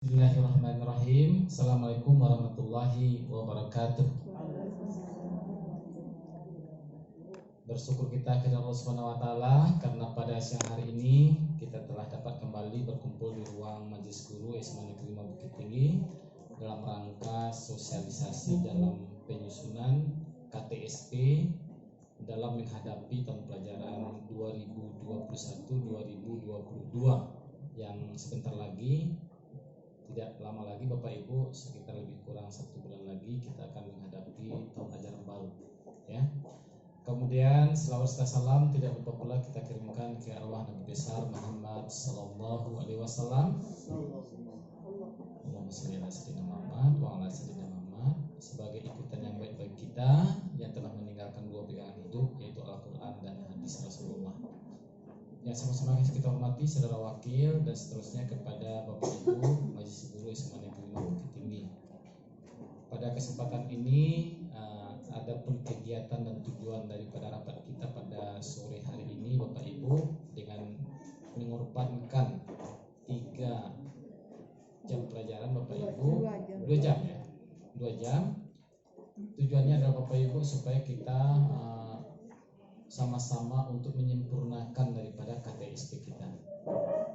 Bismillahirrahmanirrahim. Assalamualaikum warahmatullahi wabarakatuh. Bersyukur kita kepada Allah Subhanahu wa taala karena pada siang hari ini kita telah dapat kembali berkumpul di ruang Majelis Guru SMA Negeri 5 Bukit Tinggi dalam rangka sosialisasi dalam penyusunan KTSP dalam menghadapi tahun pelajaran 2021-2022 yang sebentar lagi, tidak lama lagi Bapak Ibu, sekitar lebih kurang 1 bulan lagi kita akan menghadapi tahun ajaran baru, ya. Kemudian selawat serta salam tidak lupa pula kita kirimkan ke arwah Nabi besar Muhammad Sallallahu Alaihi Wasallam. Allahumma sholli ala sayyidina Muhammad wa ala sayyidina Muhammad, sebagai ikutan yang baik bagi kita yang telah meninggalkan dua pegangan hidup, yaitu Al-Quran dan hadis Rasulullah. Yang sama-sama kita hormati saudara wakil dan seterusnya kepada Bapak Ibu Majelis Guru SMA Negeri 5 Bukit Tinggi. Pada kesempatan ini ada pun kegiatan dan tujuan daripada rapat kita pada sore hari ini Bapak Ibu, dengan mengorbankan 3 jam pelajaran Bapak Ibu, 2 jam ya, 2 jam. Tujuannya adalah Bapak Ibu supaya kita sama-sama untuk menyempurnakan daripada KTSP kita.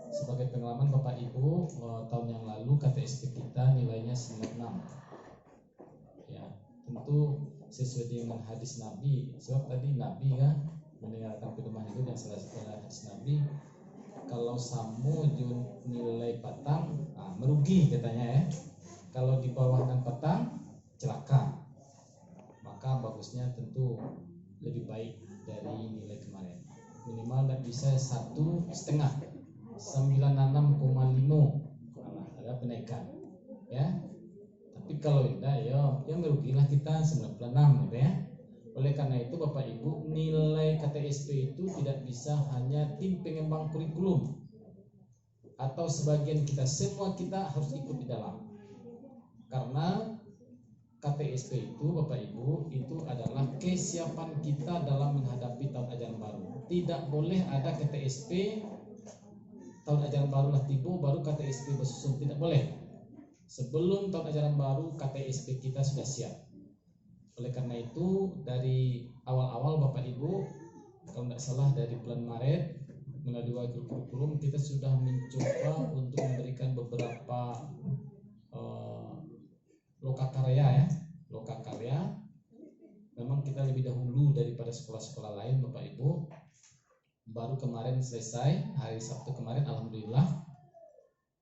Sebagai pengalaman Bapak Ibu, tahun yang lalu KTSP kita nilainya 96. Ya, tentu sesuai dengan hadis Nabi. Sebab tadi Nabi kan mendengarkan pedoman hidup yang salah satu hadis Nabi, kalau samu nilai patang, merugi katanya ya. Kalau di bawah dan patang, celaka. Maka bagusnya tentu lebih baik dari nilai kemarin. Minimal tidak bisa 1,5, 96,5. Ada penaikan, ya. Tapi kalau tidak, ya merugilah kita 96 gitu ya. Oleh karena itu Bapak Ibu, nilai KTSP itu tidak bisa hanya tim pengembang kurikulum atau sebagian kita, semua kita harus ikut di dalam. Karena KTSP itu Bapak Ibu, itu adalah kesiapan kita dalam menghadapi tahun ajaran baru. Tidak boleh ada KTSP tahun ajaran baru lah tiba baru KTSP bersusun, tidak boleh. Sebelum tahun ajaran baru KTSP kita sudah siap. Oleh karena itu dari awal-awal Bapak Ibu, kalau tidak salah dari bulan Maret melalui wakil kurikulum kita sudah mencoba untuk memberikan beberapa lokakarya ya. Lokakarya memang kita lebih dahulu daripada sekolah-sekolah lain Bapak Ibu. Baru kemarin selesai hari Sabtu kemarin, alhamdulillah.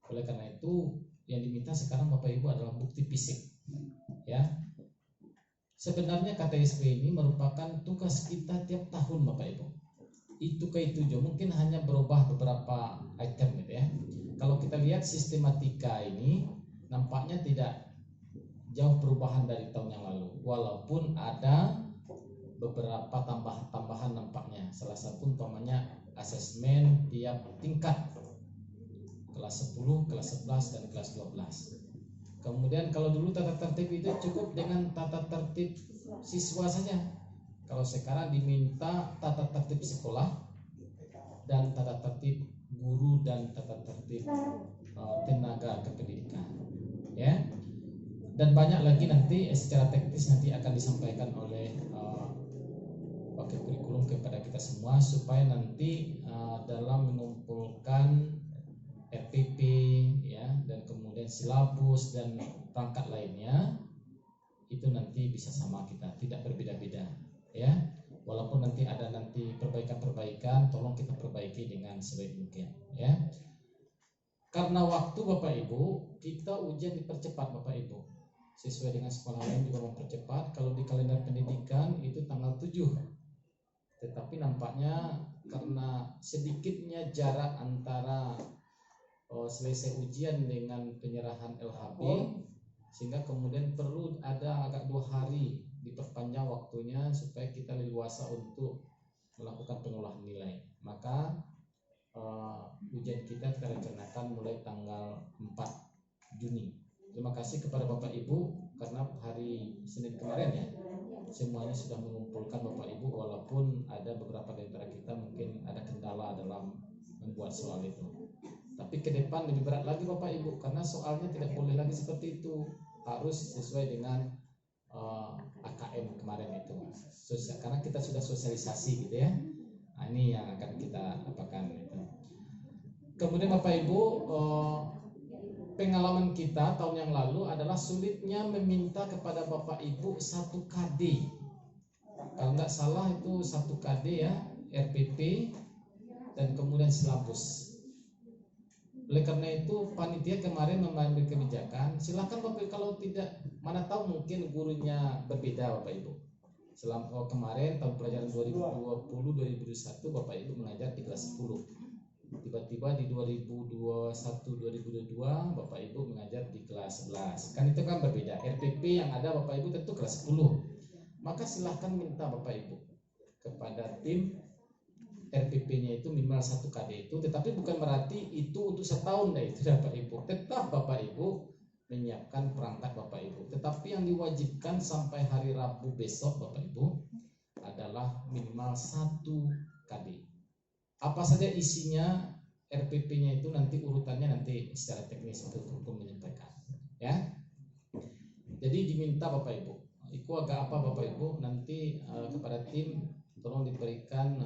Oleh karena itu yang diminta sekarang Bapak Ibu adalah bukti fisik, ya. Sebenarnya KTSP ini merupakan tugas kita tiap tahun Bapak Ibu. Itu ke itu juga mungkin hanya berubah beberapa item gitu ya. Kalau kita lihat sistematika ini nampaknya tidak jauh perubahan dari tahun yang lalu, walaupun ada beberapa tambahan nampaknya. Salah satu umpamanya asesmen tiap tingkat, kelas 10, kelas 11, dan kelas 12. Kemudian kalau dulu tata tertib itu cukup dengan tata tertib siswa saja. Kalau sekarang diminta tata tertib sekolah dan tata tertib guru dan tata tertib tenaga kependidikan, ya. Dan banyak lagi nanti secara teknis nanti akan disampaikan oleh wakil kurikulum kepada kita semua, supaya nanti dalam mengumpulkan RPP ya, dan kemudian silabus dan perangkat lainnya itu nanti bisa sama kita, tidak berbeda-beda ya. Walaupun nanti ada perbaikan-perbaikan, tolong kita perbaiki dengan sebaik mungkin ya. Karena waktu Bapak Ibu, kita ujian dipercepat Bapak Ibu. Sesuai dengan sekolah lain juga mempercepat. Kalau di kalender pendidikan itu tanggal 7. Tetapi nampaknya karena sedikitnya jarak antara selesai ujian dengan penyerahan LHB, sehingga kemudian perlu ada agak 2 hari diperpanjang waktunya supaya kita leluasa untuk melakukan pengolahan nilai. Maka ujian kita rencanakan mulai tanggal 4 Juni. Terima kasih kepada Bapak Ibu karena hari Senin kemarin ya semuanya sudah mengumpulkan Bapak Ibu, walaupun ada beberapa dari antara kita mungkin ada kendala dalam membuat soal itu. Tapi ke depan lebih berat lagi Bapak Ibu, karena soalnya tidak boleh lagi seperti itu, harus sesuai dengan AKM kemarin itu. Karena kita sudah sosialisasi gitu ya. Nah, ini yang akan kita apakan itu. Kemudian Bapak Ibu, pengalaman kita tahun yang lalu adalah sulitnya meminta kepada Bapak Ibu 1 KD. Kalau nggak salah itu 1 KD ya, RPP dan kemudian silabus. Oleh karena itu panitia kemarin mengambil kebijakan, silakan Bapak Ibu, kalau tidak, mana tahu mungkin gurunya berbeda Bapak Ibu. Selama kemarin tahun pelajaran 2020-2021 Bapak Ibu mengajar di kelas 10. Tiba-tiba di 2021-2022 Bapak Ibu mengajar di kelas 11. Kan itu kan berbeda. RPP yang ada Bapak Ibu tentu kelas 10. Maka silahkan minta Bapak Ibu kepada tim RPP-nya itu minimal 1 KD itu, tetapi bukan berarti itu untuk setahun itu Bapak Ibu. Tetap Bapak Ibu menyiapkan perangkat Bapak Ibu. Tetapi yang diwajibkan sampai hari Rabu besok Bapak Ibu adalah minimal 1 KD. Apa saja isinya RPP-nya itu nanti urutannya nanti secara teknis untuk hukum menyampaikan. Ya. Jadi diminta Bapak Ibu. Itu agak apa Bapak Ibu nanti kepada tim tolong diberikan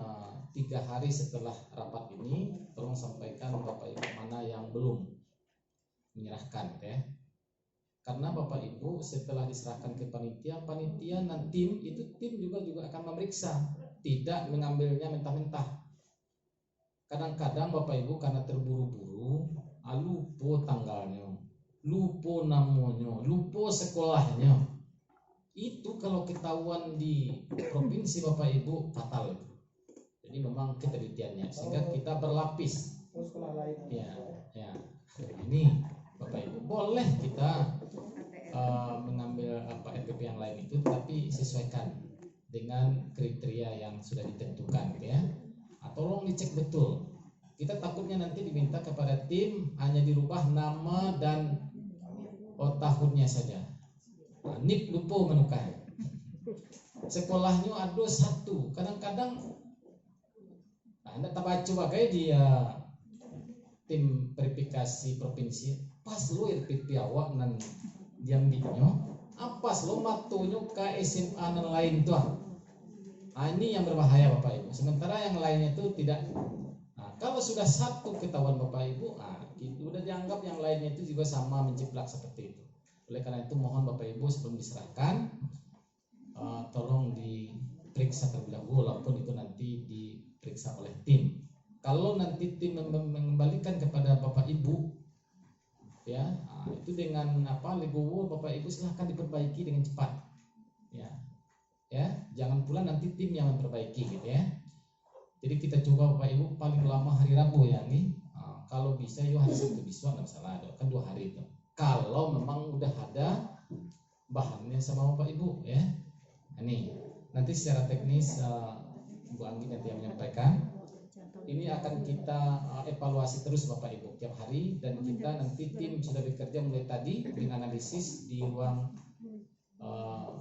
3 hari setelah rapat ini, tolong sampaikan Bapak Ibu mana yang belum menyerahkan ya. Karena Bapak Ibu setelah diserahkan ke panitia dan tim juga akan memeriksa, tidak mengambilnya mentah-mentah. Kadang-kadang Bapak Ibu karena terburu-buru, lupa tanggalnya, lupa namanya, lupa sekolahnya. Itu kalau ketahuan di provinsi Bapak Ibu fatal itu. Jadi memang ketelitiannya sehingga kita berlapis. Ya. Ini Bapak Ibu boleh kita mengambil RPP yang lain itu, tapi sesuaikan dengan kriteria yang sudah ditentukan, ya. Tolong dicek betul. Kita takutnya nanti diminta kepada tim hanya dirubah nama dan tahunnya saja. NIP lupa menukai. Sekolahnya ada 1. Kadang-kadang Anda tak baca bagai dia tim verifikasi provinsi pas lo RPP awak nan diambilnya apa lo matunya ke SMA dan lain tuh. Ini yang berbahaya Bapak Ibu. Sementara yang lainnya itu tidak. Kalau sudah 1 ketahuan Bapak Ibu, itu udah dianggap yang lainnya itu juga sama menjiplak seperti itu. Oleh karena itu mohon Bapak Ibu sebelum diserahkan tolong diperiksa terlebih dahulu, walaupun itu nanti diperiksa oleh tim. Kalau nanti tim mengembalikan kepada Bapak Ibu, ya itu dengan legowo Bapak Ibu silahkan diperbaiki dengan cepat, ya jangan pula nanti tim yang memperbaiki gitu ya. Jadi kita coba Bapak Ibu paling lama hari Rabu ya nih. Kalau bisa yuk hari Sabtu besok nggak masalah, kan 2 hari itu. Kalau memang udah ada bahannya sama Bapak Ibu ya. Ini nanti secara teknis Bu Anggi nanti yang menyampaikan. Ini akan kita evaluasi terus Bapak Ibu tiap hari, dan kita nanti tim sudah bekerja mulai tadi dengan analisis di ruang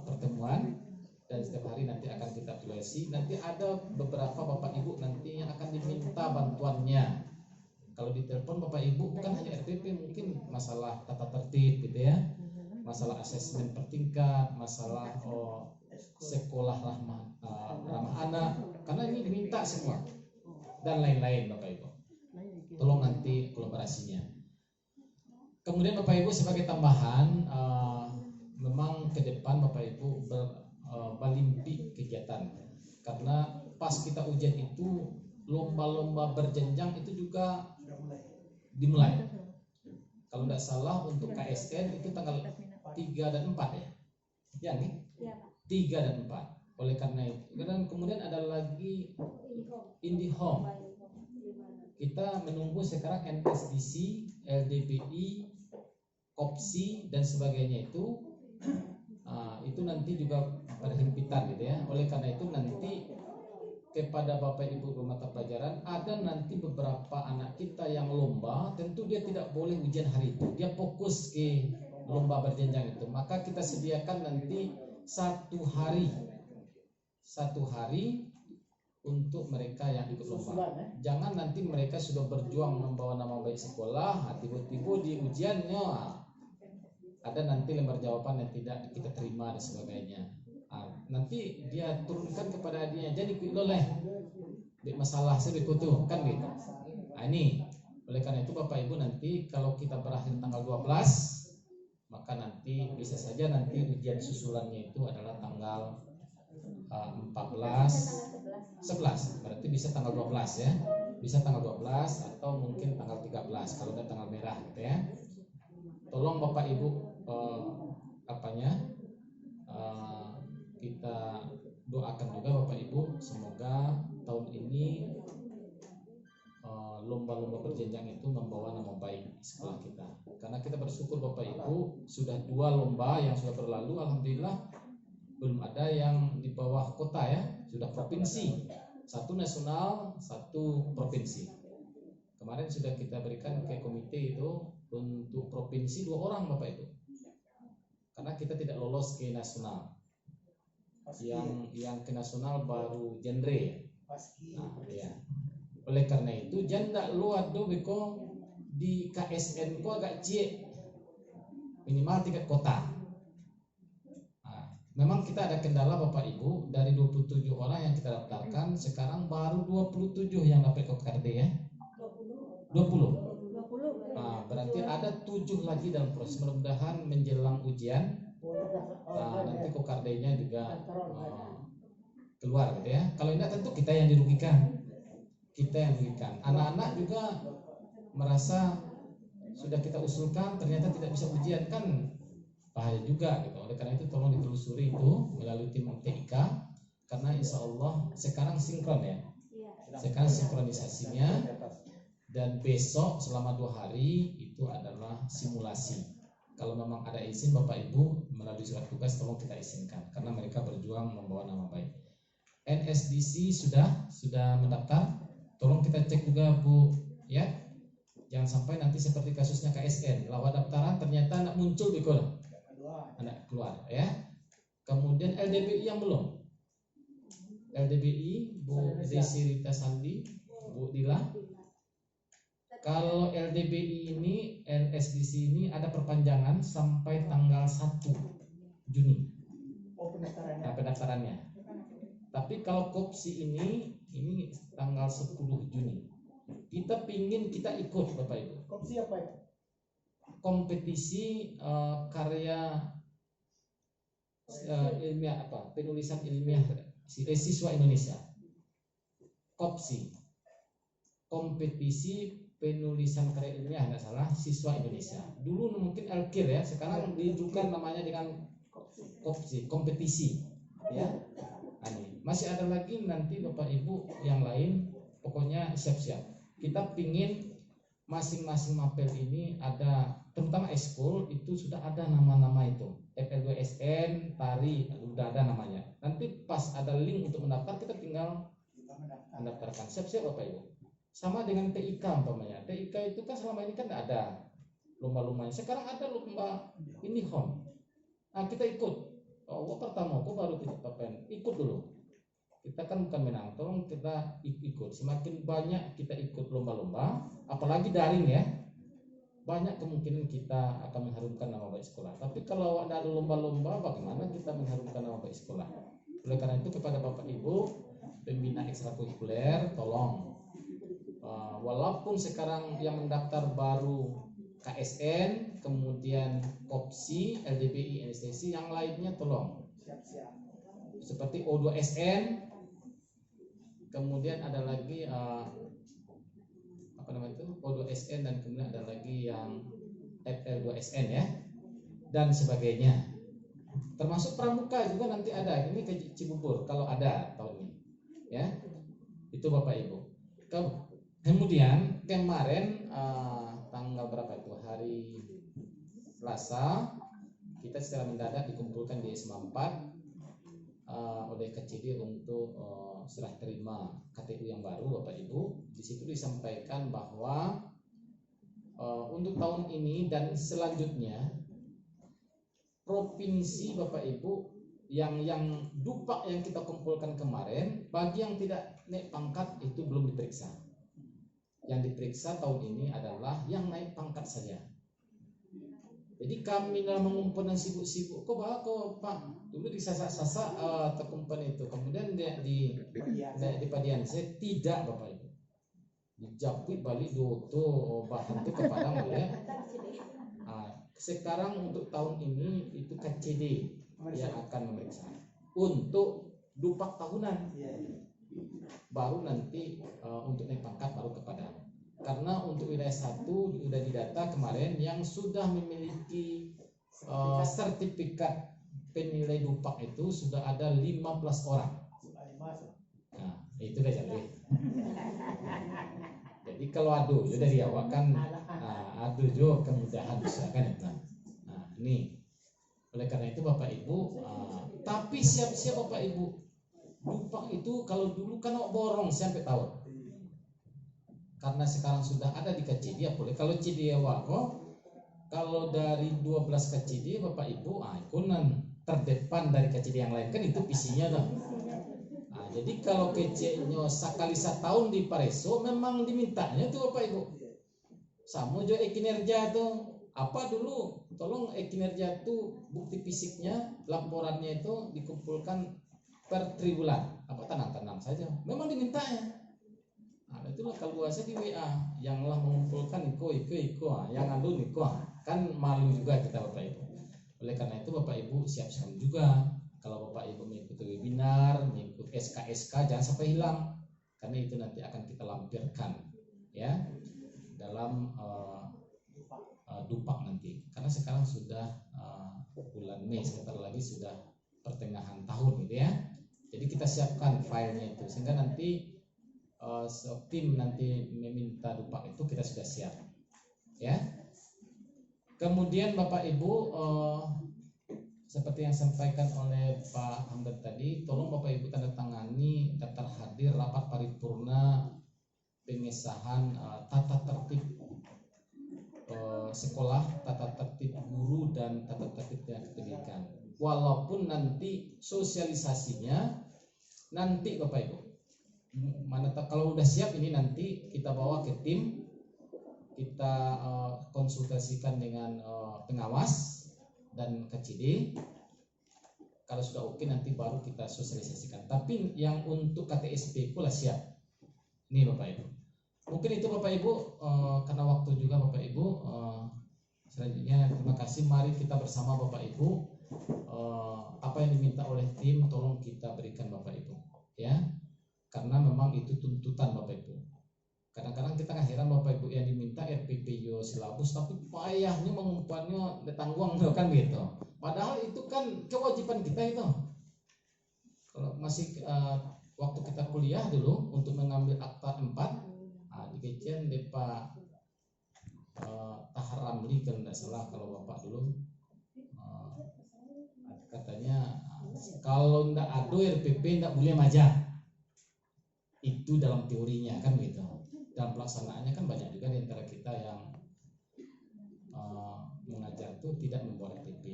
pertemuan, dan setiap hari nanti akan kita evaluasi. Nanti ada beberapa Bapak Ibu nanti yang akan diminta bantuannya. Kalau ditelepon Bapak Ibu bukan hanya RPP, mungkin masalah tata tertib gitu ya, masalah asesmen per tingkat, masalah sekolah ramah anak, karena ini diminta semua, dan lain-lain Bapak Ibu. Tolong nanti kolaborasinya. Kemudian Bapak Ibu sebagai tambahan, memang ke depan Bapak Ibu berlimpi kegiatan, karena pas kita ujian itu lomba-lomba berjenjang itu juga dimulai. Kalau tidak salah untuk KSN itu tanggal 3 dan 4 ya? Ya nih? 3 dan 4. Oleh karena itu, dan kemudian ada lagi IndiHome. Kita menunggu sekarang NSDC, LDBI, KOPSI dan sebagainya itu nanti juga berhimpitan gitu ya. Oleh karena itu nanti kepada Bapak Ibu guru mata pelajaran, ada nanti beberapa anak kita yang lomba, tentu dia tidak boleh ujian hari itu, dia fokus ke lomba berjenjang itu. Maka kita sediakan nanti 1 hari untuk mereka yang ikut lomba. Jangan nanti mereka sudah berjuang membawa nama baik sekolah, tiba-tiba di ujiannya ada nanti lembar jawaban yang tidak kita terima dan sebagainya. Nanti dia turunkan kepada adiknya, jadi ikut loleh. Masalah sebeku tuh kan gitu. Ini oleh karena itu Bapak Ibu nanti kalau kita berakhir tanggal 12, maka nanti bisa saja nanti ujian susulannya itu adalah tanggal 14, 11, berarti bisa tanggal 12 ya, bisa tanggal 12 atau mungkin tanggal 13 kalau ada tanggal merah gitu ya. Tolong Bapak Ibu kita doakan juga Bapak Ibu semoga tahun ini lomba-lomba berjenjang itu membawa nama baik sekolah kita. Karena kita bersyukur Bapak Ibu sudah 2 lomba yang sudah berlalu, alhamdulillah belum ada yang di bawah kota ya, sudah provinsi, 1 nasional, 1 provinsi. Kemarin sudah kita berikan ke komite itu untuk provinsi 2 orang Bapak Ibu, karena kita tidak lolos ke nasional. Yang ke nasional baru genre. Nah, ya. Oleh karena itu janda luar do beko di KSN ko agak cie minimal tingkat kota. Memang kita ada kendala Bapak Ibu, dari 27 orang yang kita daftarkan sekarang baru 27 yang dapat KKRD ya. 20. Berarti ada 7 lagi dalam proses, mudah-mudahan menjelang ujian nanti KKRD-nya juga keluar gitu ya. Kalau tidak tentu kita yang dirugikan. Anak-anak juga merasa sudah kita usulkan ternyata tidak bisa ujian, kan bahaya juga gitu. Oleh karena itu tolong ditelusuri itu melalui tim TIK, karena insya Allah sekarang sinkron ya, sekarang sinkronisasinya, dan besok selama 2 hari itu adalah simulasi. Kalau memang ada izin Bapak Ibu melalui surat tugas tolong kita izinkan, karena mereka berjuang membawa nama baik. NSDC sudah mendaftar, tolong kita cek juga Bu ya, jangan sampai nanti seperti kasusnya KSN, lawat daftaran ternyata anak muncul di kolom anak keluar ya. Kemudian LDBI yang belum, LDBI Bu Desi Rita Sandi, Bu Dila. Kalau LDBI ini, NSDC ini ada perpanjangan sampai tanggal 1 Juni pendaftarannya. Tapi kalau KOPSI ini tanggal 10 Juni. Kita pingin kita ikut Bapak Ibu. KOPSI apa ya? Kompetisi karya ilmiah penulisan ilmiah siswa Indonesia. KOPSI, kompetisi penulisan karya ilmiah nggak salah siswa Indonesia. Dulu mungkin LKIR ya, sekarang dijukan namanya dengan KOPSI, kompetisi ya. Masih ada lagi nanti Bapak Ibu yang lain, pokoknya siap-siap. Kita pingin masing-masing mapel ini ada, terutama ekskul itu sudah ada nama-nama itu, FL2SN, tari, sudah ada namanya. Nanti pas ada link untuk mendaftar kita tinggal mendaftarkan. Siap-siap Bapak Ibu. Sama dengan TIK umpamanya. TIK itu kan selama ini kan tidak ada lomba-lombanya. Sekarang ada lomba ini home. Kita ikut. Pertama aku baru kita ikut dulu. Kita kan bukan menang, tolong kita ikut. Semakin banyak kita ikut lomba-lomba, apalagi daring ya, banyak kemungkinan kita akan mengharumkan nama baik sekolah. Tapi kalau ada lomba-lomba, bagaimana kita mengharumkan nama baik sekolah? Oleh karena itu kepada Bapak Ibu pembina ekstrakurikuler, tolong walaupun sekarang yang mendaftar baru KSN, kemudian KOPSI, LDBI, NSTC, yang lainnya tolong seperti O2SN. Kemudian ada lagi O2SN, dan kemudian ada lagi yang FL2SN ya, dan sebagainya. Termasuk pramuka juga nanti ada. Ini ke Cibubur kalau ada tahun ini ya. Itu Bapak Ibu. Kemudian kemarin tanggal berapa itu, hari Selasa, kita secara mendadak dikumpulkan di SMA 4 oleh KCD untuk serah terima KTU yang baru Bapak Ibu. Di situ disampaikan bahwa untuk tahun ini dan selanjutnya provinsi Bapak Ibu yang dupak yang kita kumpulkan kemarin, bagi yang tidak naik pangkat itu belum diperiksa. Yang diperiksa tahun ini adalah yang naik pangkat saja. Jadi kami dalam mengumpulkan sibuk-sibuk, kok Pak dulu disasak-sasak terkumpulan itu, kemudian di Padian saya tidak Bapak Ibu, dijapit balik doto bahan itu kepada oleh. Sekarang untuk tahun ini itu KCD yang akan memeriksa untuk dupak tahunan, baru nanti untuk naik pangkat baru kepada. Karena untuk wilayah 1 sudah didata kemarin yang sudah memiliki sertifikat penilai dupak itu sudah ada 15 orang. Nah, itu dah jadi. Jadi kalau adu sudah dari awal kan adu juga kemudahan misalkan. Nah, ini oleh karena itu Bapak Ibu, tapi siap-siap Bapak Ibu, dupak itu kalau dulu kan borong sampai tahun. Karena sekarang sudah ada di KCD, boleh. Kalau CD Wako, kalau dari 12 KCD Bapak Ibu, ikonan terdepan dari KCD yang lain kan itu visinya tuh. Jadi kalau keceknya sekali setahun di Pareso memang dimintanya tuh Bapak Ibu. Sama juga kinerja tuh. Apa dulu? Tolong kinerja tuh bukti fisiknya, laporannya itu dikumpulkan per tribulan. Apa tenang-tenang saja. Memang dimintanya. Nah, itulah kalau saya di WA yang lah mengumpulkan iko, yang anu iko, kan malu juga kita Bapak Ibu. Oleh karena itu Bapak Ibu siap-siap juga. Kalau Bapak Ibu mengikuti webinar, mengikuti SK jangan sampai hilang, karena itu nanti akan kita lampirkan ya dalam dupak nanti. Karena sekarang sudah bulan Mei, sebentar lagi sudah pertengahan tahun gitu ya. Jadi kita siapkan filenya itu sehingga nanti tim nanti meminta dupak itu kita sudah siap ya. Kemudian Bapak Ibu seperti yang disampaikan oleh Pak Hamdan tadi, tolong Bapak Ibu tanda tangani daftar hadir rapat paripurna pengesahan tata tertib sekolah, tata tertib guru dan tata tertib pendidikan. Walaupun nanti sosialisasinya nanti Bapak Ibu, kalau udah siap ini nanti kita bawa ke tim, kita konsultasikan dengan pengawas dan KCD. Kalau sudah oke nanti baru kita sosialisasikan. Tapi yang untuk KTSP pula siap. Ini Bapak Ibu. Mungkin itu Bapak Ibu, karena waktu juga Bapak Ibu. Selanjutnya terima kasih. Mari kita bersama Bapak Ibu. Apa yang diminta oleh tim tolong kita berikan Bapak Ibu. Ya. Karena memang itu tuntutan Bapak Ibu. Kadang-kadang kita heran Bapak Ibu yang diminta RPP yo silabus, tapi payahnya mengumpannya ditanggung kan gitu. Padahal itu kan kewajiban kita itu. Kalau masih waktu kita kuliah dulu untuk mengambil akta 4, di Kecian Depa Tahar Ramli kalau tidak salah kalau Bapak dulu katanya kalau tidak ada RPP tidak boleh majak. Itu dalam teorinya kan gitu. Dalam pelaksanaannya kan banyak juga di antara kita yang mengajar itu tidak membawa RPP.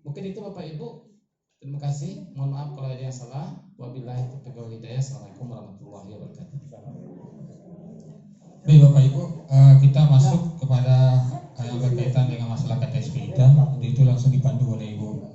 Mungkin itu Bapak Ibu. Terima kasih. Mohon maaf kalau ada yang salah. Wabillahi taufiq wal hidayah. Assalamualaikum warahmatullahi wabarakatuh. Baik Bapak Ibu, kita masuk kepada yang berkaitan dengan masalah KTSP kita. Itu langsung dipandu oleh Ibu